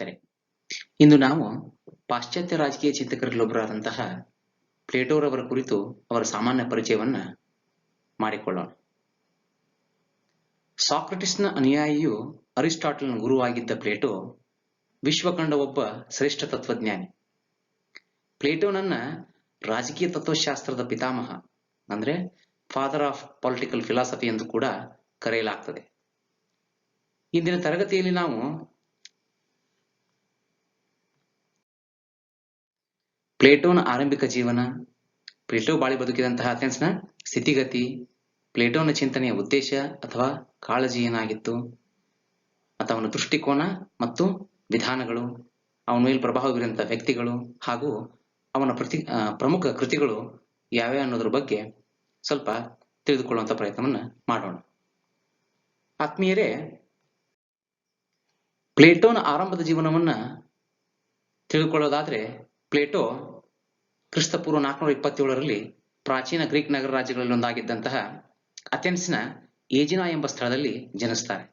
ಸ್ನೇಹಿತರೆ, ಇಂದು ನಾವು ಪಾಶ್ಚಾತ್ಯ ರಾಜಕೀಯ ಚಿಂತಕರಲ್ಲೊಬ್ಬರಾದಂತಹ ಪ್ಲೇಟೋರವರ ಕುರಿತು ಅವರ ಸಾಮಾನ್ಯ ಪರಿಚಯವನ್ನ ಮಾಡಿಕೊಳ್ಳೋಣ. ಸಾಕ್ರಟಿಸ್ನ ಅನುಯಾಯಿಯು ಅರಿಸ್ಟಾಟಲ್ನ ಗುರುವಾಗಿದ್ದ ಪ್ಲೇಟೋ ವಿಶ್ವ ಕಂಡ ಒಬ್ಬ ಶ್ರೇಷ್ಠ ತತ್ವಜ್ಞಾನಿ. ಪ್ಲೇಟೋನನ್ನ ರಾಜಕೀಯ ತತ್ವಶಾಸ್ತ್ರದ ಪಿತಾಮಹ ಅಂದ್ರೆ ಫಾದರ್ ಆಫ್ ಪೊಲಿಟಿಕಲ್ ಫಿಲಾಸಫಿ ಎಂದು ಕೂಡ ಕರೆಯಲಾಗ್ತದೆ. ಇಂದಿನ ತರಗತಿಯಲ್ಲಿ ನಾವು ಪ್ಲೇಟೋನ ಆರಂಭಿಕ ಜೀವನ, ಪ್ಲೇಟೋ ಬಾಳಿ ಬದುಕಿದಂತಹ ಅಥೆನ್ಸ್ನ ಸ್ಥಿತಿಗತಿ, ಪ್ಲೇಟೋನ ಚಿಂತನೆಯ ಉದ್ದೇಶ ಅಥವಾ ಕಾಳಜಿ ಏನಾಗಿತ್ತು, ಮತ್ತು ಅವನ ದೃಷ್ಟಿಕೋನ ಮತ್ತು ವಿಧಾನಗಳು, ಅವನ ಮೇಲೆ ಪ್ರಭಾವ ಬೀರಿದಂತಹ ವ್ಯಕ್ತಿಗಳು ಹಾಗೂ ಅವನ ಪ್ರಮುಖ ಕೃತಿಗಳು ಯಾವ್ಯಾವ ಅನ್ನೋದ್ರ ಬಗ್ಗೆ ಸ್ವಲ್ಪ ತಿಳಿದುಕೊಳ್ಳುವಂತ ಪ್ರಯತ್ನವನ್ನ ಮಾಡೋಣ. ಆತ್ಮೀಯರೇ, ಪ್ಲೇಟೋನ ಆರಂಭದ ಜೀವನವನ್ನ ತಿಳಿದುಕೊಳ್ಳೋದಾದ್ರೆ, ಪ್ಲೇಟೋ ಕ್ರಿಸ್ತಪೂರ್ವ 427ರಲ್ಲಿ ಪ್ರಾಚೀನ ಗ್ರೀಕ್ ನಗರ ರಾಜ್ಯಗಳಲ್ಲಿ ಒಂದಾಗಿದ್ದಂತಹ ಅಥೆನ್ಸ್ನ ಏಜಿನಾ ಎಂಬ ಸ್ಥಳದಲ್ಲಿ ಜನಿಸ್ತಾರೆ.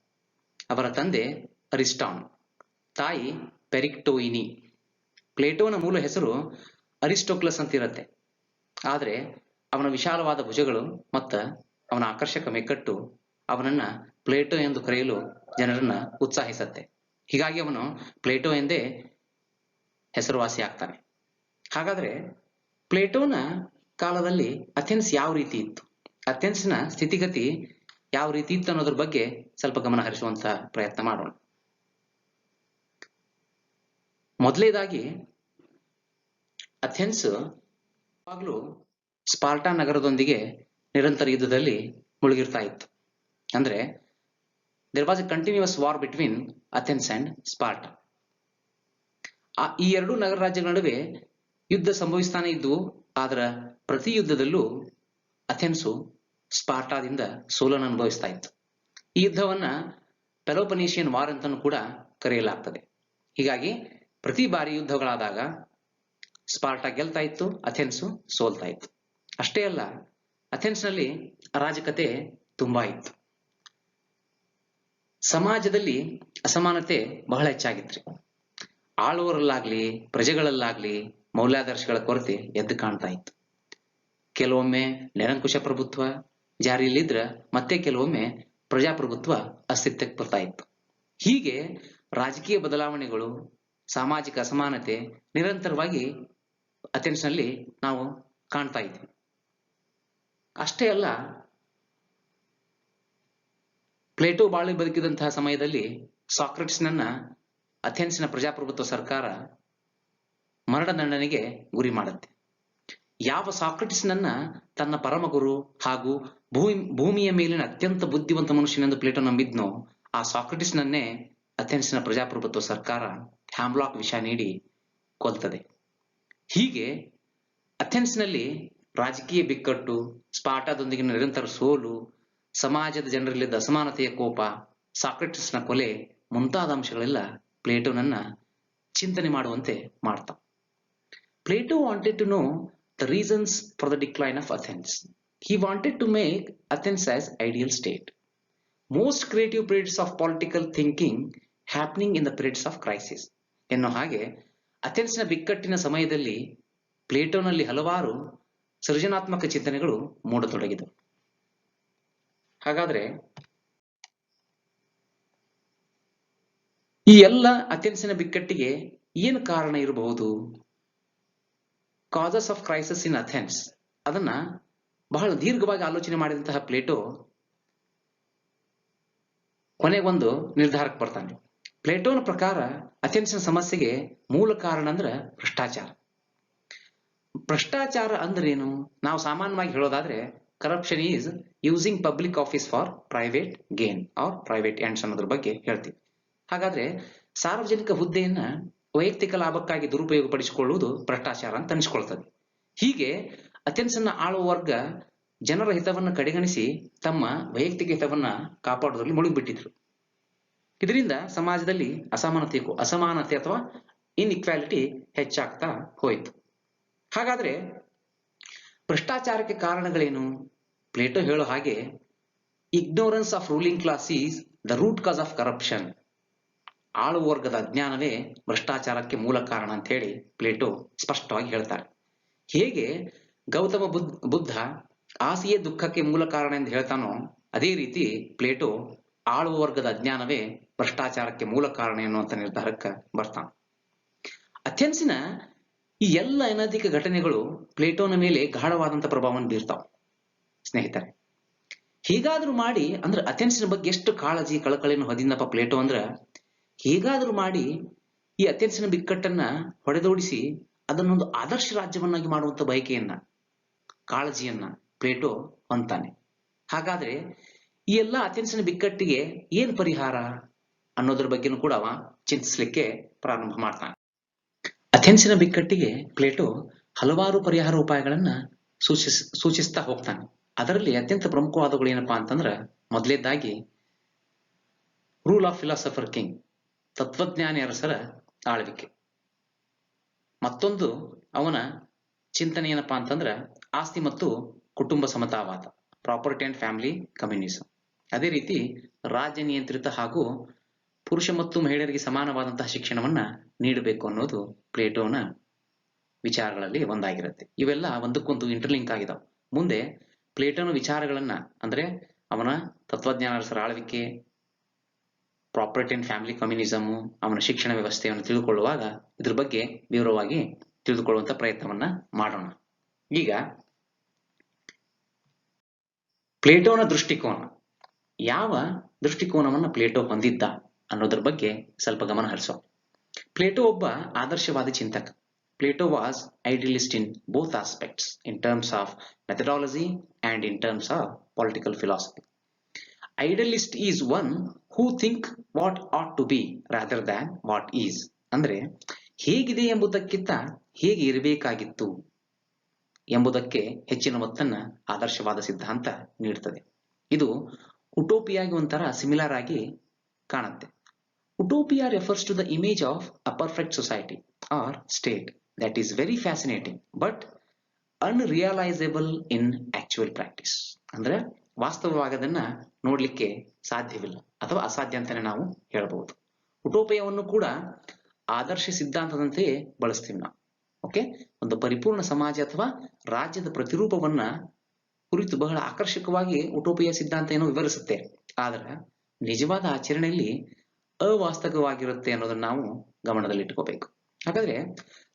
ಅವರ ತಂದೆ ಅರಿಸ್ಟಾನ್, ತಾಯಿ ಪೆರಿಕ್ಟೋಯಿನಿ. ಪ್ಲೇಟೋನ ಮೂಲ ಹೆಸರು ಅರಿಸ್ಟೋಕ್ಲಸ್ ಅಂತಿರತ್ತೆ. ಆದ್ರೆ ಅವನ ವಿಶಾಲವಾದ ಭುಜಗಳು ಮತ್ತು ಅವನ ಆಕರ್ಷಕ ಮೆಕ್ಕಟ್ಟು ಅವನನ್ನ ಪ್ಲೇಟೋ ಎಂದು ಕರೆಯಲು ಜನರನ್ನ ಉತ್ಸಾಹಿಸತ್ತೆ. ಹೀಗಾಗಿ ಅವನು ಪ್ಲೇಟೋ ಎಂದೇ ಹೆಸರುವಾಸಿ ಆಗ್ತಾನೆ. ಹಾಗಾದ್ರೆ ಪ್ಲೇಟೋನ ಕಾಲದಲ್ಲಿ ಅಥೆನ್ಸ್ ಯಾವ ರೀತಿ ಇತ್ತು, ಅಥೆನ್ಸ್ನ ಸ್ಥಿತಿಗತಿ ಯಾವ ರೀತಿ ಇತ್ತು ಅನ್ನೋದ್ರ ಬಗ್ಗೆ ಸ್ವಲ್ಪ ಗಮನ ಹರಿಸುವಂತ ಪ್ರಯತ್ನ ಮಾಡೋಣ. ಮೊದಲನೇದಾಗಿ, ಅಥೆನ್ಸ್ ಯಾವಾಗಲೂ ಸ್ಪಾರ್ಟಾ ನಗರದೊಂದಿಗೆ ನಿರಂತರ ಯುದ್ಧದಲ್ಲಿ ಮುಳುಗಿರ್ತಾ ಇತ್ತು. ಅಂದ್ರೆ there was a continuous war between Athens and Sparta. ಈ ಎರಡೂ ನಗರ ರಾಜ್ಯಗಳ ನಡುವೆ ಯುದ್ಧ ಸಂಭವಿಸ್ತಾನೆ ಇದ್ವು. ಆದ್ರ ಪ್ರತಿ ಯುದ್ಧದಲ್ಲೂ ಅಥೆನ್ಸು ಸ್ಪಾರ್ಟಾದಿಂದ ಸೋಲನ್ನು ಅನುಭವಿಸ್ತಾ ಇತ್ತು. ಈ ಯುದ್ಧವನ್ನ ಪೆಲೋಪನೇಷಿಯನ್ ವಾರ್ ಅಂತಲೂ ಕೂಡ ಕರೆಯಲಾಗ್ತದೆ. ಹೀಗಾಗಿ ಪ್ರತಿ ಬಾರಿ ಯುದ್ಧಗಳಾದಾಗ ಸ್ಪಾರ್ಟಾ ಗೆಲ್ತಾ ಇತ್ತು, ಅಥೆನ್ಸು ಸೋಲ್ತಾ ಇತ್ತು. ಅಷ್ಟೇ ಅಲ್ಲ, ಅಥೆನ್ಸ್ನಲ್ಲಿ ಅರಾಜಕತೆ ತುಂಬಾ ಇತ್ತು. ಸಮಾಜದಲ್ಲಿ ಅಸಮಾನತೆ ಬಹಳ ಹೆಚ್ಚಾಗಿತ್ರಿ. ಆಳುವರಲ್ಲಾಗ್ಲಿ ಪ್ರಜೆಗಳಲ್ಲಾಗ್ಲಿ ಮೌಲ್ಯಾದರ್ಶಗಳ ಕೊರತೆ ಎದ್ದು ಕಾಣ್ತಾ ಇತ್ತು. ಕೆಲವೊಮ್ಮೆ ನಿರಂಕುಶ ಪ್ರಭುತ್ವ ಜಾರಿಯಲ್ಲಿದ್ರ ಮತ್ತೆ ಕೆಲವೊಮ್ಮೆ ಪ್ರಜಾಪ್ರಭುತ್ವ ಅಸ್ತಿತ್ವಕ್ಕೆ ಬರ್ತಾ ಇತ್ತು. ಹೀಗೆ ರಾಜಕೀಯ ಬದಲಾವಣೆಗಳು, ಸಾಮಾಜಿಕ ಅಸಮಾನತೆ ನಿರಂತರವಾಗಿ ಅಥೆನ್ಸ್ನಲ್ಲಿ ನಾವು ಕಾಣ್ತಾ ಇದ್ವಿ. ಅಷ್ಟೇ ಅಲ್ಲ, ಪ್ಲೇಟೋ ಬಾಳಿ ಬದುಕಿದಂತಹ ಸಮಯದಲ್ಲಿ ಸಾಕ್ರಟಿಸ್ನನ್ನ ಅಥೆನ್ಸ್ನ ಪ್ರಜಾಪ್ರಭುತ್ವ ಸರ್ಕಾರ ಮರಣದಂಡನೆಗೆ ಗುರಿ ಮಾಡುತ್ತೆ. ಯಾವ ಸಾಕ್ರಟಿಸ್ನನ್ನ ತನ್ನ ಪರಮಗುರು ಹಾಗೂ ಭೂಮಿಯ ಮೇಲಿನ ಅತ್ಯಂತ ಬುದ್ಧಿವಂತ ಮನುಷ್ಯನೆಂದು ಪ್ಲೇಟೋ ನಂಬಿದ್ನೋ, ಆ ಸಾಕ್ರಟಿಸ್ನನ್ನೇ ಅಥೆನ್ಸ್ನ ಪ್ರಜಾಪ್ರಭುತ್ವ ಸರ್ಕಾರ ಹ್ಯಾಮ್ಲಾಕ್ ವಿಷ ನೀಡಿ ಕೊಲ್ತದೆ. ಹೀಗೆ ಅಥೆನ್ಸ್ನಲ್ಲಿ ರಾಜಕೀಯ ಬಿಕ್ಕಟ್ಟು, ಸ್ಪಾರ್ಟಾದೊಂದಿಗಿನ ನಿರಂತರ ಸೋಲು, ಸಮಾಜದ ಜನರಲ್ಲಿದ್ದ ಅಸಮಾನತೆಯ ಕೋಪ, ಸಾಕ್ರಟಿಸ್ನ ಕೊಲೆ ಮುಂತಾದ ಅಂಶಗಳೆಲ್ಲ ಪ್ಲೇಟೋನನ್ನ ಚಿಂತನೆ ಮಾಡುವಂತೆ ಮಾಡ್ತಾವ. Plato wanted to know the reasons for the decline of Athens. He wanted to make Athens as ideal state. Most creative periods of political thinking happening in the periods of crisis. ಎನ್ನೋ ಹಾಗೆ ಅಥೆನ್ಸ್ನ ಬಿಕ್ಕಟ್ಟಿನ ಸಮಯದಲ್ಲಿ ಪ್ಲೇಟೋನಲ್ಲಿ ಹಲವಾರು ಸೃಜನಾತ್ಮಕ ಚಿಂತನೆಗಳು ಮೂಡತೊಡಗಿದವು. ಹಾಗಾದ್ರೆ ಈ ಎಲ್ಲ ಅಥೆನ್ಸಿನ ಬಿಕ್ಕಟ್ಟಿಗೆ ಏನು ಕಾರಣ ಇರಬಹುದು? Causes of crisis in Athens, ಅದನ್ನ ಬಹಳ ದೀರ್ಘವಾಗಿ ಆಲೋಚನೆ ಮಾಡಿದಂತಹ ಪ್ಲೇಟೋ ಕೊನೆಗೊಂದು ನಿರ್ಧಾರಕ್ಕೆ ಬರ್ತಾನೆ. ಪ್ಲೇಟೋನ ಪ್ರಕಾರ ಅಥೆನ್ಸಿನ ಸಮಸ್ಯೆಗೆ ಮೂಲ ಕಾರಣ ಅಂದ್ರೆ ಭ್ರಷ್ಟಾಚಾರ. ಭ್ರಷ್ಟಾಚಾರ ಅಂದ್ರೇನು? ನಾವು ಸಾಮಾನ್ಯವಾಗಿ ಹೇಳೋದಾದ್ರೆ corruption is using public office for private gain or private ends ಅನ್ನೋದ್ರ ಬಗ್ಗೆ ಹೇಳ್ತೀವಿ. ಹಾಗಾದ್ರೆ ಸಾರ್ವಜನಿಕ ಹುದ್ದೆಯನ್ನ ವೈಯಕ್ತಿಕ ಲಾಭಕ್ಕಾಗಿ ದುರುಪಯೋಗಪಡಿಸಿಕೊಳ್ಳುವುದು ಭ್ರಷ್ಟಾಚಾರ ಅಂತ ಅನಿಸ್ಕೊಳ್ತದೆ. ಹೀಗೆ ಅಥೆನ್ಸನ್ನ ಆಳುವ ವರ್ಗ ಜನರ ಹಿತವನ್ನ ಕಡೆಗಣಿಸಿ ತಮ್ಮ ವೈಯಕ್ತಿಕ ಹಿತವನ್ನ ಕಾಪಾಡೋದ್ರಲ್ಲಿ ಮುಳುಗಿಬಿಟ್ಟಿದ್ರು. ಇದರಿಂದ ಸಮಾಜದಲ್ಲಿ ಅಸಮಾನತೆ ಅಥವಾ ಇನ್ಇಕ್ವಾಲಿಟಿ ಹೆಚ್ಚಾಗ್ತಾ ಹೋಯಿತು. ಹಾಗಾದ್ರೆ ಭ್ರಷ್ಟಾಚಾರಕ್ಕೆ ಕಾರಣಗಳೇನು? ಪ್ಲೇಟೋ ಹೇಳೋ ಹಾಗೆ ignorance of ruling class is the root cause of corruption. ಆಳುವ ವರ್ಗದ ಅಜ್ಞಾನವೇ ಭ್ರಷ್ಟಾಚಾರಕ್ಕೆ ಮೂಲ ಕಾರಣ ಅಂತ ಹೇಳಿ ಪ್ಲೇಟೋ ಸ್ಪಷ್ಟವಾಗಿ ಹೇಳ್ತಾರೆ. ಹೇಗೆ ಗೌತಮ ಬುದ್ಧ ಆಸೆಯೇ ದುಃಖಕ್ಕೆ ಮೂಲ ಕಾರಣ ಎಂದು ಹೇಳ್ತಾನೋ, ಅದೇ ರೀತಿ ಪ್ಲೇಟೋ ಆಳುವ ವರ್ಗದ ಅಜ್ಞಾನವೇ ಭ್ರಷ್ಟಾಚಾರಕ್ಕೆ ಮೂಲ ಕಾರಣ ಎನ್ನುವಂತ ನಿರ್ಧಾರಕ್ಕೆ ಬರ್ತಾನೆ. ಅಥೆನ್ಸಿನ ಈ ಎಲ್ಲ ಅನೈತಿಕ ಘಟನೆಗಳು ಪ್ಲೇಟೋನ ಮೇಲೆ ಗಾಢವಾದಂತ ಪ್ರಭಾವವನ್ನು ಬೀರ್ತಾವ ಸ್ನೇಹಿತರೆ. ಹೀಗಾದ್ರೂ ಮಾಡಿ ಅಂದ್ರೆ ಅಥೆನ್ಸಿನ ಬಗ್ಗೆ ಎಷ್ಟು ಕಾಳಜಿ ಕಳಕಳಿಯನ್ನು ಹೊಂದಿದ್ದಪ್ಪ ಪ್ಲೇಟೋ ಅಂದ್ರ, ಹೇಗಾದ್ರೂ ಮಾಡಿ ಈ ಅಥೆನ್ಸಿನ ಬಿಕ್ಕಟ್ಟನ್ನ ಹೊಡೆದೋಡಿಸಿ ಅದನ್ನೊಂದು ಆದರ್ಶ ರಾಜ್ಯವನ್ನಾಗಿ ಮಾಡುವಂತ ಬಯಕೆಯನ್ನ, ಕಾಳಜಿಯನ್ನ ಪ್ಲೇಟೋ ಹೊಂತಾನೆ. ಹಾಗಾದ್ರೆ ಈ ಎಲ್ಲ ಅಥೆನ್ಸಿನ ಬಿಕ್ಕಟ್ಟಿಗೆ ಏನ್ ಪರಿಹಾರ ಅನ್ನೋದ್ರ ಬಗ್ಗೆನೂ ಕೂಡ ಅವ ಚಿಂತಿಸ್ಲಿಕ್ಕೆ ಪ್ರಾರಂಭ ಮಾಡ್ತಾನೆ. ಅಥೆನ್ಸಿನ ಬಿಕ್ಕಟ್ಟಿಗೆ ಪ್ಲೇಟೋ ಹಲವಾರು ಪರಿಹಾರ ಉಪಾಯಗಳನ್ನ ಸೂಚಿಸ್ತಾ ಹೋಗ್ತಾನೆ. ಅದರಲ್ಲಿ ಅತ್ಯಂತ ಪ್ರಮುಖವಾದಗಳು ಏನಪ್ಪಾ ಅಂತಂದ್ರ, ಮೊದಲೇದಾಗಿ ರೂಲ್ ಆಫ್ ಫಿಲಾಸಫರ್ ಕಿಂಗ್, ತತ್ವಜ್ಞಾನಿ ಅರಸರ ಆಳ್ವಿಕೆ. ಮತ್ತೊಂದು ಅವನ ಚಿಂತನೆ ಏನಪ್ಪಾ ಅಂತಂದ್ರ ಆಸ್ತಿ ಮತ್ತು ಕುಟುಂಬ ಸಮತಾವಾದ, ಪ್ರಾಪರ್ಟಿ ಅಂಡ್ ಫ್ಯಾಮಿಲಿ ಕಮ್ಯುನಿಸಂ. ಅದೇ ರೀತಿ ರಾಜ್ಯ ನಿಯಂತ್ರಿತ ಹಾಗೂ ಪುರುಷ ಮತ್ತು ಮಹಿಳೆಯರಿಗೆ ಸಮಾನವಾದಂತಹ ಶಿಕ್ಷಣವನ್ನ ನೀಡಬೇಕು ಅನ್ನೋದು ಪ್ಲೇಟೋನ ವಿಚಾರಗಳಲ್ಲಿ ಒಂದಾಗಿರುತ್ತೆ. ಇವೆಲ್ಲ ಒಂದಕ್ಕೊಂದು ಇಂಟರ್ಲಿಂಕ್ ಆಗಿದಾವೆ. ಮುಂದೆ ಪ್ಲೇಟೋನ ವಿಚಾರಗಳನ್ನ ಅಂದ್ರೆ ಅವನ ತತ್ವಜ್ಞಾನ ಅರಸರ ಆಳ್ವಿಕೆ, ಪ್ರಾಪರ್ಟಿ ಅಂಡ್ ಫ್ಯಾಮಿಲಿ ಕಮ್ಯುನಿಸಮ್, ಅವನ ಶಿಕ್ಷಣ ವ್ಯವಸ್ಥೆಯನ್ನು ತಿಳಿದುಕೊಳ್ಳುವಾಗ ಇದ್ರ ಬಗ್ಗೆ ವಿವರವಾಗಿ ತಿಳಿದುಕೊಳ್ಳುವಂತ ಪ್ರಯತ್ನವನ್ನ ಮಾಡೋಣ. ಈಗ ಪ್ಲೇಟೋನ ದೃಷ್ಟಿಕೋನ, ಯಾವ ದೃಷ್ಟಿಕೋನವನ್ನ ಪ್ಲೇಟೋ ಹೊಂದಿದ್ದ ಅನ್ನೋದ್ರ ಬಗ್ಗೆ ಸ್ವಲ್ಪ ಗಮನ ಹರಿಸೋಣ. ಪ್ಲೇಟೋ ಒಬ್ಬ ಆದರ್ಶವಾದಿ ಚಿಂತಕ. Plato was idealist in both aspects, in terms of methodology and in terms of political philosophy. Idealist is one who think what ought to be rather than what is. ಅಂದ್ರೆ ಹೇಗಿದೆ ಎಂಬುದಕ್ಕಿಂತ ಹೇಗೆ ಇರಬೇಕಾಗಿತ್ತು ಎಂಬುದಕ್ಕೆ ಹೆಚ್ಚಿನ ಒತ್ತನ್ನ ಆದರ್ಶವಾದ ಸಿದ್ಧಾಂತ ನೀಡುತ್ತದೆ. ಇದು ಉಟೋಪಿಯಾಗಿ ಒಂಥರ ಸಿಮಿಲರ್ ಆಗಿ ಕಾಣುತ್ತೆ. Utopia refers to the image of a perfect society or state that is very fascinating but unrealizable in actual practice. ಅಂದ್ರೆ ವಾಸ್ತವವಾಗಿ ಅದನ್ನ ನೋಡ್ಲಿಕ್ಕೆ ಸಾಧ್ಯವಿಲ್ಲ ಅಥವಾ ಅಸಾಧ್ಯ ಅಂತಾನೆ ನಾವು ಹೇಳ್ಬಹುದು. ಉಟೋಪಿಯಾವನ್ನು ಕೂಡ ಆದರ್ಶ ಸಿದ್ಧಾಂತದಂತೆಯೇ ಬಳಸ್ತೀವಿ ನಾವು. ಓಕೆ, ಒಂದು ಪರಿಪೂರ್ಣ ಸಮಾಜ ಅಥವಾ ರಾಜ್ಯದ ಪ್ರತಿರೂಪವನ್ನ ಕುರಿತು ಬಹಳ ಆಕರ್ಷಕವಾಗಿ ಉಟೋಪಿಯಾ ಸಿದ್ಧಾಂತ ಏನೋ ವಿವರಿಸುತ್ತೆ. ಆದ್ರೆ ನಿಜವಾದ ಆಚರಣೆಯಲ್ಲಿ ಅವಾಸ್ತವವಾಗಿರುತ್ತೆ ಅನ್ನೋದನ್ನ ನಾವು ಗಮನದಲ್ಲಿಟ್ಕೋಬೇಕು. ಹಾಗಾದ್ರೆ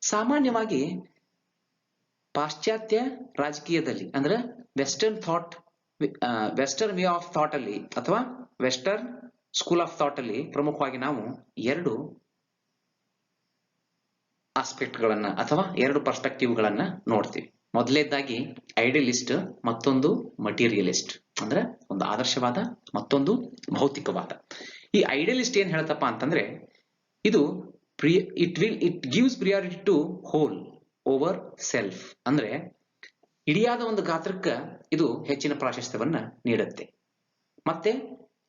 ಸಾಮಾನ್ಯವಾಗಿ ಪಾಶ್ಚಾತ್ಯ ರಾಜಕೀಯದಲ್ಲಿ ಅಂದ್ರೆ ವೆಸ್ಟರ್ನ್ ವೇ ಆಫ್ ಥಾಟ್ ಅಲ್ಲಿ ಅಥವಾ ವೆಸ್ಟರ್ನ್ ಸ್ಕೂಲ್ ಆಫ್ ಥಾಟ್ ಅಲ್ಲಿ ಪ್ರಮುಖವಾಗಿ ನಾವು ಎರಡು ಆಸ್ಪೆಕ್ಟ್ ಗಳನ್ನ ಅಥವಾ ಎರಡು ಪರ್ಸ್ಪೆಕ್ಟಿವ್ ಗಳನ್ನ ನೋಡ್ತೀವಿ. ಮೊದಲನೇದಾಗಿ ಐಡಿಯಲಿಸ್ಟ್, ಮತ್ತೊಂದು ಮಟೀರಿಯಲಿಸ್ಟ್. ಅಂದ್ರೆ ಒಂದು ಆದರ್ಶವಾದ, ಮತ್ತೊಂದು ಭೌತಿಕವಾದ. ಈ ಐಡಿಯಲಿಸ್ಟ್ ಏನ್ ಹೇಳ್ತಪ್ಪ ಅಂತಂದ್ರೆ, ಇದು it gives priority to hole over self. ಅಂದ್ರೆ ಇಡಿಯಾದ ಒಂದು ಗಾತ್ರಕ್ಕ ಇದು ಹೆಚ್ಚಿನ ಪ್ರಾಶಸ್ತ್ಯವನ್ನ ನೀಡುತ್ತೆ. ಮತ್ತೆ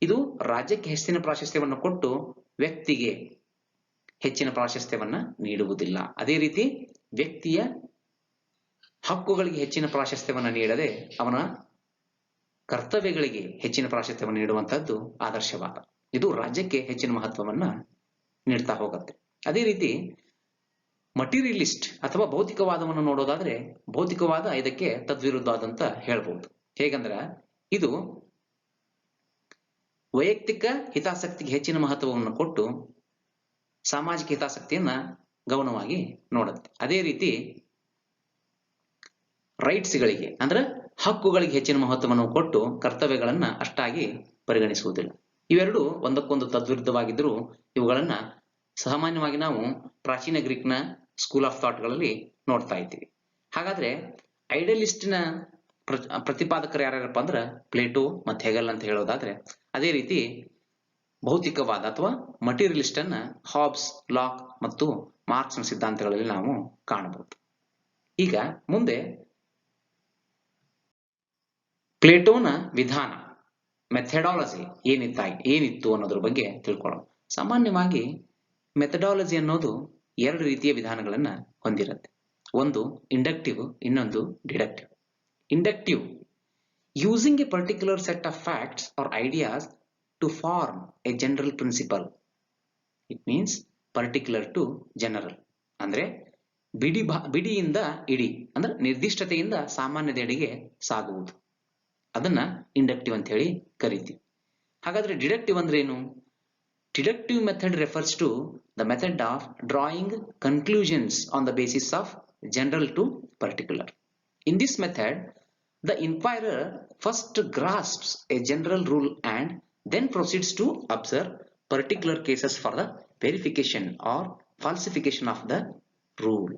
ಇದು ರಾಜ್ಯಕ್ಕೆ ಹೆಚ್ಚಿನ ಪ್ರಾಶಸ್ತ್ಯವನ್ನು ಕೊಟ್ಟು ವ್ಯಕ್ತಿಗೆ ಹೆಚ್ಚಿನ ಪ್ರಾಶಸ್ತ್ಯವನ್ನ ನೀಡುವುದಿಲ್ಲ. ಅದೇ ರೀತಿ ವ್ಯಕ್ತಿಯ ಹಕ್ಕುಗಳಿಗೆ ಹೆಚ್ಚಿನ ಪ್ರಾಶಸ್ತ್ಯವನ್ನ ನೀಡದೆ ಅವನ ಕರ್ತವ್ಯಗಳಿಗೆ ಹೆಚ್ಚಿನ ಪ್ರಾಶಸ್ತ್ಯವನ್ನು ನೀಡುವಂತಹದ್ದು ಆದರ್ಶವಾದ. ಇದು ರಾಜ್ಯಕ್ಕೆ ಹೆಚ್ಚಿನ ಮಹತ್ವವನ್ನ ನೀಡ್ತಾ ಹೋಗುತ್ತೆ. ಅದೇ ರೀತಿ ಮಟೀರಿಯಲಿಸ್ಟ್ ಅಥವಾ ಭೌತಿಕವಾದವನ್ನು ನೋಡೋದಾದ್ರೆ, ಭೌತಿಕವಾದ ಇದಕ್ಕೆ ತದ್ವಿರುದ್ಧ ಆದಂತ ಹೇಳ್ಬಹುದು. ಹೇಗಂದ್ರೆ ಇದು ವೈಯಕ್ತಿಕ ಹಿತಾಸಕ್ತಿಗೆ ಹೆಚ್ಚಿನ ಮಹತ್ವವನ್ನು ಕೊಟ್ಟು ಸಾಮಾಜಿಕ ಹಿತಾಸಕ್ತಿಯನ್ನ ಗೌಣವಾಗಿ ನೋಡುತ್ತೆ. ಅದೇ ರೀತಿ ರೈಟ್ಸ್ಗಳಿಗೆ ಅಂದ್ರೆ ಹಕ್ಕುಗಳಿಗೆ ಹೆಚ್ಚಿನ ಮಹತ್ವವನ್ನು ಕೊಟ್ಟು ಕರ್ತವ್ಯಗಳನ್ನ ಅಷ್ಟಾಗಿ ಪರಿಗಣಿಸುವುದಿಲ್ಲ. ಇವೆರಡು ಒಂದಕ್ಕೊಂದು ತದ್ವಿರುದ್ಧವಾಗಿದ್ದರೂ ಇವುಗಳನ್ನ ಸಾಮಾನ್ಯವಾಗಿ ನಾವು ಪ್ರಾಚೀನ ಗ್ರೀಕ್ನ ಸ್ಕೂಲ್ ಆಫ್ ಥಾಟ್ ಗಳಲ್ಲಿ ನೋಡ್ತಾ ಇದ್ದೀವಿ. ಹಾಗಾದ್ರೆ ಐಡಿಯಲಿಸ್ಟ್ನ ಪ್ರತಿಪಾದಕರು ಯಾರ್ಯಾರಪ್ಪ ಅಂದ್ರೆ ಪ್ಲೇಟೋ ಮತ್ತೆ ಹೆಗಲ್ ಅಂತ ಹೇಳೋದಾದ್ರೆ, ಅದೇ ರೀತಿ ಭೌತಿಕವಾದ ಅಥವಾ ಮಟೀರಿಯಲಿಸ್ಟ್ ಅನ್ನ ಹಾಬ್ಸ್, ಲಾಕ್ ಮತ್ತು ಮಾರ್ಕ್ಸ್ನ ಸಿದ್ಧಾಂತಗಳಲ್ಲಿ ನಾವು ಕಾಣಬಹುದು. ಈಗ ಮುಂದೆ ಪ್ಲೇಟೋನ ವಿಧಾನ, ಮೆಥಡಾಲಜಿ ಏನಿತ್ತು ಅನ್ನೋದ್ರ ಬಗ್ಗೆ ತಿಳ್ಕೊಳ್ಳೋಣ. ಸಾಮಾನ್ಯವಾಗಿ ಮೆಥಡಾಲಜಿ ಅನ್ನೋದು ಎರಡು ರೀತಿಯ ವಿಧಾನಗಳನ್ನ ಹೊಂದಿರುತ್ತೆ. ಒಂದು ಇಂಡಕ್ಟಿವ್, ಇನ್ನೊಂದು deductive. Inductive, using a particular set of facts or ideas to form a general principle it means particular to general. ಅಂದ್ರೆ ಬಿಡಿಯಿಂದ ಇಡೀ ಅಂದ್ರೆ ನಿರ್ದಿಷ್ಟತೆಯಿಂದ ಸಾಮಾನ್ಯದೆಡೆಗೆ ಸಾಗುವುದು, ಅದನ್ನ ಇಂಡಕ್ಟಿವ್ ಅಂತ ಹೇಳಿ ಕರಿತೀವಿ. ಹಾಗಾದ್ರೆ ಡಿಡಕ್ಟಿವ್ ಅಂದ್ರೆ ಏನು? Deductive method refers to the method of drawing conclusions on the basis of general to particular. In this method, the inquirer first grasps a general rule and then proceeds to observe particular cases for the verification or falsification of the rule.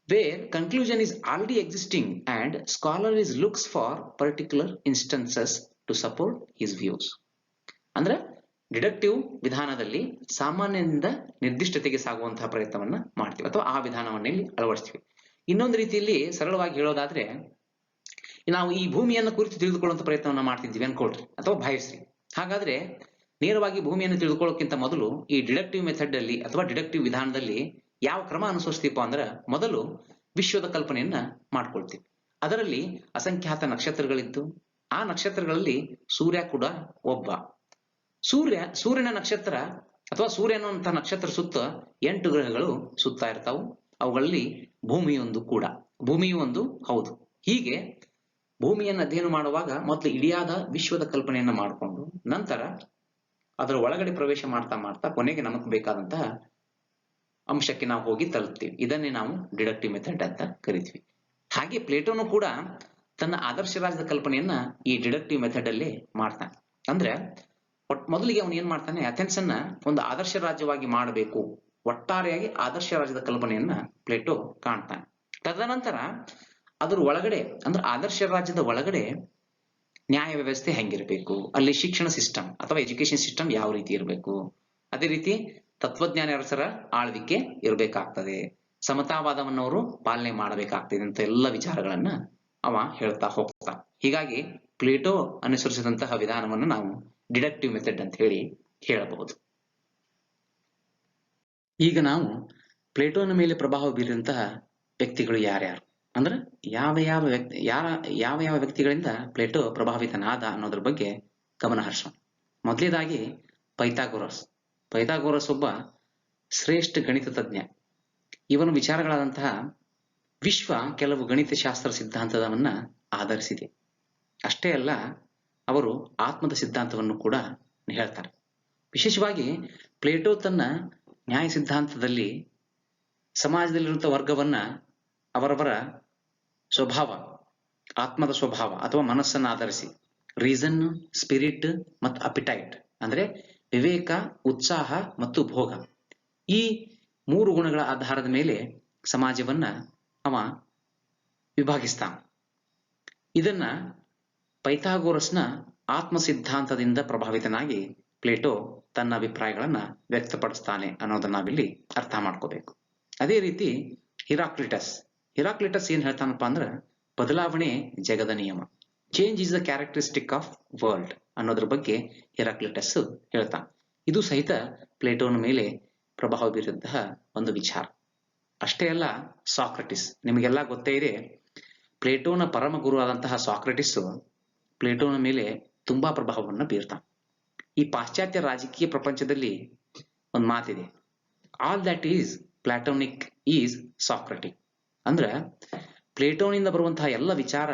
Where conclusion is already existing and scholar is looks for particular instances to support his views. ಅಂದ್ರೆ deductive ವಿಧಾನದಲ್ಲಿ ಸಾಮಾನ್ಯದಿಂದ ನಿರ್ದಿಷ್ಟತೆಗೆ ಸಾಗುವಂತಹ ಪ್ರಯತ್ನವನ್ನ ಮಾಡ್ತೀವಿ ಅಥವಾ ಆ ವಿಧಾನವನ್ನ ಇಲ್ಲಿ ಅಳವಡಿಸ್ತೀವಿ. ಇನ್ನೊಂದು ರೀತಿಯಲ್ಲಿ ಸರಳವಾಗಿ ಹೇಳೋದಾದ್ರೆ, ನಾವು ಈ ಭೂಮಿಯನ್ನು ಕುರಿತು ತಿಳಿದುಕೊಳ್ಳುವಂತ ಪ್ರಯತ್ನವನ್ನ ಮಾಡ್ತಿದ್ದೀವಿ ಅನ್ಕೊಳ್ರಿ ಅಥವಾ ಭಾವಿಸ್ರಿ. ಹಾಗಾದ್ರೆ ನೇರವಾಗಿ ಭೂಮಿಯನ್ನು ತಿಳಿದುಕೊಳ್ಳೋಕ್ಕಿಂತ ಮೊದಲು ಈ ಡಿಡಕ್ಟಿವ್ ಮೆಥಡ್ ಅಲ್ಲಿ ಅಥವಾ ಡಿಡಕ್ಟಿವ್ ವಿಧಾನದಲ್ಲಿ ಯಾವ ಕ್ರಮ ಅನುಸರಿಸ್ತೀವಪ್ಪ ಅಂದ್ರೆ, ಮೊದಲು ವಿಶ್ವದ ಕಲ್ಪನೆಯನ್ನ ಮಾಡ್ಕೊಳ್ತೀವಿ. ಅದರಲ್ಲಿ ಅಸಂಖ್ಯಾತ ನಕ್ಷತ್ರಗಳಿದ್ದು ಆ ನಕ್ಷತ್ರಗಳಲ್ಲಿ ಸೂರ್ಯ ಕೂಡ ಒಬ್ಬ. ಸೂರ್ಯನ ನಕ್ಷತ್ರ ಅಥವಾ ಸೂರ್ಯ ಅನ್ನುವಂಥ ನಕ್ಷತ್ರ ಸುತ್ತ 8 ಗ್ರಹಗಳು ಸುತ್ತಾ ಇರ್ತಾವು. ಅವುಗಳಲ್ಲಿ ಭೂಮಿಯು ಒಂದು ಹೌದು. ಹೀಗೆ ಭೂಮಿಯನ್ನು ಅಧ್ಯಯನ ಮಾಡುವಾಗ ಮೊದಲು ಇಡಿಯಾದ ವಿಶ್ವದ ಕಲ್ಪನೆಯನ್ನ ಮಾಡಿಕೊಂಡು ನಂತರ ಅದರ ಒಳಗಡೆ ಪ್ರವೇಶ ಮಾಡ್ತಾ ಮಾಡ್ತಾ ಕೊನೆಗೆ ನಮಗೆ ಬೇಕಾದಂತಹ ಅಂಶಕ್ಕೆ ನಾವು ಹೋಗಿ ತಲುಪ್ತೀವಿ. ಇದನ್ನೇ ನಾವು ಡಿಡಕ್ಟಿವ್ ಮೆಥಡ್ ಅಂತ ಕರಿತೀವಿ. ಹಾಗೆ ಪ್ಲೇಟೋನು ಕೂಡ ತನ್ನ ಆದರ್ಶ ರಾಜ್ಯದ ಕಲ್ಪನೆಯನ್ನ ಈ ಡಿಡಕ್ಟಿವ್ ಮೆಥಡ್ ಅಲ್ಲೇ ಮಾಡ್ತಾನೆ. ಅಂದ್ರೆ ಮೊದಲಿಗೆ ಅವನು ಏನ್ ಮಾಡ್ತಾನೆ, ಅಥೆನ್ಸ್ ಅನ್ನ ಒಂದು ಆದರ್ಶ ರಾಜ್ಯವಾಗಿ ಮಾಡಬೇಕು, ಒಟ್ಟಾರೆಯಾಗಿ ಆದರ್ಶ ರಾಜ್ಯದ ಕಲ್ಪನೆಯನ್ನ ಪ್ಲೇಟೋ ಕಾಣ್ತಾನೆ. ತದನಂತರ ಅದ್ರ ಒಳಗಡೆ ಅಂದ್ರೆ ಆದರ್ಶ ರಾಜ್ಯದ ಒಳಗಡೆ ನ್ಯಾಯ ವ್ಯವಸ್ಥೆ ಹೆಂಗಿರ್ಬೇಕು, ಅಲ್ಲಿ ಶಿಕ್ಷಣ ಸಿಸ್ಟಮ್ ಅಥವಾ ಎಜುಕೇಶನ್ ಸಿಸ್ಟಮ್ ಯಾವ ರೀತಿ ಇರಬೇಕು, ಅದೇ ರೀತಿ ತತ್ವಜ್ಞಾನ ಅರಸರ ಆಳ್ವಿಕೆ ಇರಬೇಕಾಗ್ತದೆ, ಸಮತಾವಾದವನ್ನು ಅವರು ಪಾಲನೆ ಮಾಡಬೇಕಾಗ್ತದೆ ಅಂತ ಎಲ್ಲ ವಿಚಾರಗಳನ್ನ ಅವ ಹೇಳ್ತಾ ಹೋಗ್ತಾ. ಹೀಗಾಗಿ ಪ್ಲೇಟೋ ಅನುಸರಿಸಿದಂತಹ ವಿಧಾನವನ್ನು ನಾವು ಡಿಡಕ್ಟಿವ್ ಮೆಥಡ್ ಅಂತ ಹೇಳಬಹುದು. ಈಗ ನಾವು ಪ್ಲೇಟೋನ ಮೇಲೆ ಪ್ರಭಾವ ಬೀರಿದಂತಹ ವ್ಯಕ್ತಿಗಳು ಯಾರ್ಯಾರು ಅಂದ್ರೆ ಯಾವ ವ್ಯಕ್ತಿಗಳಿಂದ ಪ್ಲೇಟೋ ಪ್ರಭಾವಿತನಾದ ಅನ್ನೋದ್ರ ಬಗ್ಗೆ ಗಮನ ಹರಿಸೋಣ. ಮೊದಲೇದಾಗಿ ಪೈಥಾಗೋರಸ್ ಒಬ್ಬ ಶ್ರೇಷ್ಠ ಗಣಿತ ತಜ್ಞ. ಇವನ ವಿಚಾರಗಳಾದಂತಹ ವಿಶ್ವ ಕೆಲವು ಗಣಿತಶಾಸ್ತ್ರ ಸಿದ್ಧಾಂತವನ್ನ ಆಧರಿಸಿದೆ. ಅಷ್ಟೇ ಅಲ್ಲ, ಅವರು ಆತ್ಮದ ಸಿದ್ಧಾಂತವನ್ನು ಕೂಡ ಹೇಳ್ತಾರೆ. ವಿಶೇಷವಾಗಿ ಪ್ಲೇಟೋ ತನ್ನ ನ್ಯಾಯ ಸಿದ್ಧಾಂತದಲ್ಲಿ ಸಮಾಜದಲ್ಲಿರುವಂತಹ ವರ್ಗವನ್ನ ಅವರವರ ಸ್ವಭಾವ, ಆತ್ಮದ ಸ್ವಭಾವ ಅಥವಾ ಮನಸ್ಸನ್ನು ಆಧರಿಸಿ ರೀಸನ್, ಸ್ಪಿರಿಟ್ ಮತ್ತು ಅಪಿಟೈಟ್ ಅಂದ್ರೆ ವಿವೇಕ, ಉತ್ಸಾಹ ಮತ್ತು ಭೋಗ, ಈ 3 ಗುಣಗಳ ಆಧಾರದ ಮೇಲೆ ಸಮಾಜವನ್ನ ಅವ ವಿಭಾಗಿಸ್ತಾನ. ಇದನ್ನ ಪೈಥಾಗೋರಸ್ನ ಆತ್ಮ ಸಿದ್ಧಾಂತದಿಂದ ಪ್ರಭಾವಿತನಾಗಿ ಪ್ಲೇಟೋ ತನ್ನ ಅಭಿಪ್ರಾಯಗಳನ್ನ ವ್ಯಕ್ತಪಡಿಸ್ತಾನೆ ಅನ್ನೋದನ್ನ ನಾವಿಲ್ಲಿ ಅರ್ಥ ಮಾಡ್ಕೋಬೇಕು. ಅದೇ ರೀತಿ ಹಿರಾಕ್ಲಿಟಸ್ ಏನ್ ಹೇಳ್ತಾನಪ್ಪ ಅಂದ್ರೆ, ಬದಲಾವಣೆ ಜಗದ ನಿಯಮ, change is the characteristic of world ಅನ್ನೋದ್ರ ಬಗ್ಗೆ ಹಿರಾಕ್ಲಿಟಸ್ ಹೇಳ್ತಾನೆ. ಇದು ಸಹಿತ ಪ್ಲೇಟೋನ ಮೇಲೆ ಪ್ರಭಾವ ಬೀರಿದಂತಹ ಒಂದು ವಿಚಾರ. ಅಷ್ಟೇ ಅಲ್ಲ, ಸಾಕ್ರಟಿಸ್, ನಿಮಗೆಲ್ಲ ಗೊತ್ತೇ ಇದೆ, ಪ್ಲೇಟೋನ ಪರಮ ಗುರು ಆದಂತಹ ಸಾಕ್ರಟಿಸ್ ಪ್ಲೇಟೋನ ಮೇಲೆ ತುಂಬಾ ಪ್ರಭಾವವನ್ನು ಬೀರ್ತಾನೆ. ಈ ಪಾಶ್ಚಾತ್ಯ ರಾಜಕೀಯ ಪ್ರಪಂಚದಲ್ಲಿ ಒಂದು ಮಾತಿದೆ, ಆಲ್ ದಟ್ ಈಸ್ ಪ್ಲಾಟೋನಿಕ್ ಈಸ್ ಸಾಕ್ರಟಿಕ್. ಅಂದ್ರ ಪ್ಲೇಟೋನಿಂದ ಬರುವಂತಹ ಎಲ್ಲ ವಿಚಾರ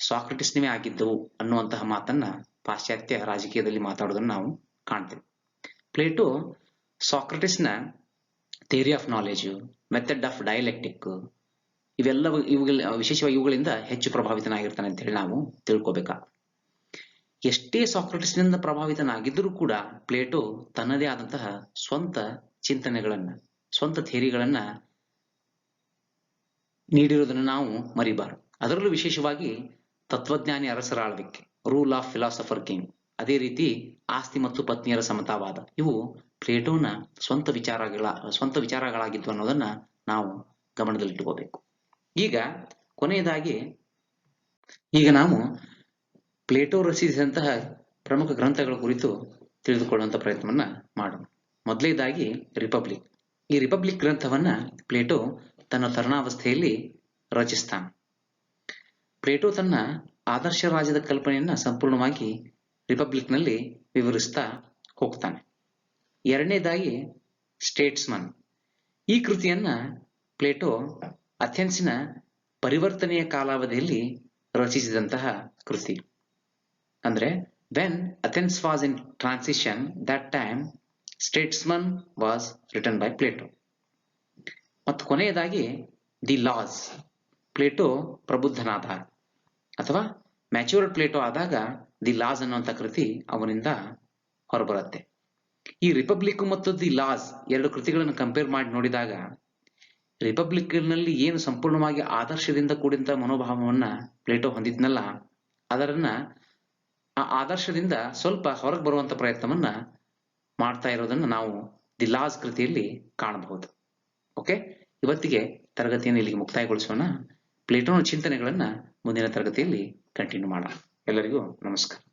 ಸಾಕ್ರಟಿಸ್ನೇ ಆಗಿದ್ದವು ಅನ್ನುವಂತಹ ಮಾತನ್ನ ಪಾಶ್ಚಾತ್ಯ ರಾಜಕೀಯದಲ್ಲಿ ಮಾತಾಡೋದನ್ನ ನಾವು ಕಾಣ್ತೇವೆ. ಪ್ಲೇಟೋ ಸಾಕ್ರಟಿಸ್ನ theory of knowledge, method of dialectic ವಿಶೇಷವಾಗಿ ಇವುಗಳಿಂದ ಹೆಚ್ಚು ಪ್ರಭಾವಿತನಾಗಿರ್ತಾನೆ ಅಂತ ಹೇಳಿ ನಾವು ತಿಳ್ಕೊಬೇಕಾಗ್ತದೆ. ಎಷ್ಟೇ ಸಾಕ್ರಟಿಸ್ನಿಂದ ಪ್ರಭಾವಿತನಾಗಿದ್ದರೂ ಕೂಡ ಪ್ಲೇಟೋ ತನ್ನದೇ ಆದಂತಹ ಸ್ವಂತ ಚಿಂತನೆಗಳನ್ನ, ಸ್ವಂತ ಥಿಯರಿಗಳನ್ನ ನೀಡಿರೋದನ್ನು ನಾವು ಮರಿಬಾರದು. ಅದರಲ್ಲೂ ವಿಶೇಷವಾಗಿ ತತ್ವಜ್ಞಾನಿ ಅರಸರ ಆಳ್ವಿಕೆ, ರೂಲ್ ಆಫ್ ಫಿಲಾಸಫರ್ ಕಿಂಗ್, ಅದೇ ರೀತಿ ಆಸ್ತಿ ಮತ್ತು ಪತ್ನಿಯರ ಸಮತಾವಾದ, ಇವು ಪ್ಲೇಟೋನ ಸ್ವಂತ ವಿಚಾರಗಳಾಗಿದ್ವು ಅನ್ನೋದನ್ನ ನಾವು ಗಮನದಲ್ಲಿಟ್ಟುಕೋಬೇಕು. ಈಗ ಕೊನೆಯದಾಗಿ ನಾವು ಪ್ಲೇಟೋ ರಚಿಸಿದಂತಹ ಪ್ರಮುಖ ಗ್ರಂಥಗಳ ಕುರಿತು ತಿಳಿದುಕೊಳ್ಳುವಂತ ಪ್ರಯತ್ನವನ್ನ ಮಾಡೋಣ. ಮೊದಲನೇದಾಗಿ ರಿಪಬ್ಲಿಕ್. ಈ ರಿಪಬ್ಲಿಕ್ ಗ್ರಂಥವನ್ನ ಪ್ಲೇಟೋ ತನ್ನ ತರುಣಾವಸ್ಥೆಯಲ್ಲಿ ರಚಿಸ್ತಾನೆ. ಪ್ಲೇಟೋ ತನ್ನ ಆದರ್ಶ ರಾಜ್ಯದ ಕಲ್ಪನೆಯನ್ನ ಸಂಪೂರ್ಣವಾಗಿ ರಿಪಬ್ಲಿಕ್ನಲ್ಲಿ ವಿವರಿಸ್ತಾ ಹೋಗ್ತಾನೆ. ಎರಡನೇದಾಗಿ ಸ್ಟೇಟ್ಸ್ಮನ್. ಈ ಕೃತಿಯನ್ನ ಪ್ಲೇಟೋ ಅಥೆನ್ಸಿನ ಪರಿವರ್ತನೆಯ ಕಾಲಾವಧಿಯಲ್ಲಿ ರಚಿಸಿದಂತಹ ಕೃತಿ. ಅಂದ್ರೆ when Athens was in transition, that time statesman was written by Plato. ಮತ್ತು ಕೊನೆಯದಾಗಿ ದಿ ಲಾಸ್. ಪ್ಲೇಟೋ ಪ್ರಬುದ್ಧನಾದ ಅಥವಾ ಮ್ಯಾಚ್ಯೂರ್ಡ್ ಪ್ಲೇಟೋ ಆದಾಗ ದಿ ಲಾಸ್ ಅನ್ನುವಂಥ ಕೃತಿ ಅವನಿಂದ ಹೊರಬರುತ್ತೆ. ಈ ರಿಪಬ್ಲಿಕ್ ಮತ್ತು ದಿ ಲಾಸ್ ಎರಡು ಕೃತಿಗಳನ್ನು ಕಂಪೇರ್ ಮಾಡಿ ನೋಡಿದಾಗ ರಿಪಬ್ಲಿಕ್ನಲ್ಲಿ ಏನು ಸಂಪೂರ್ಣವಾಗಿ ಆದರ್ಶದಿಂದ ಕೂಡಿದಂತ ಮನೋಭಾವವನ್ನ ಪ್ಲೇಟೋ ಹೊಂದಿದ್ನಲ್ಲ, ಆ ಆದರ್ಶದಿಂದ ಸ್ವಲ್ಪ ಹೊರಗೆ ಬರುವಂತ ಪ್ರಯತ್ನವನ್ನ ಮಾಡ್ತಾ ಇರೋದನ್ನ ನಾವು ದಿ ಲಾಸ್ ಕೃತಿಯಲ್ಲಿ ಕಾಣಬಹುದು. ಓಕೆ, ಇವತ್ತಿಗೆ ತರಗತಿಯನ್ನು ಇಲ್ಲಿಗೆ ಮುಕ್ತಾಯಗೊಳಿಸೋಣ. ಪ್ಲೇಟೋನ ಚಿಂತನೆಗಳನ್ನ ಮುಂದಿನ ತರಗತಿಯಲ್ಲಿ ಕಂಟಿನ್ಯೂ ಮಾಡೋಣ. ಎಲ್ಲರಿಗೂ ನಮಸ್ಕಾರ.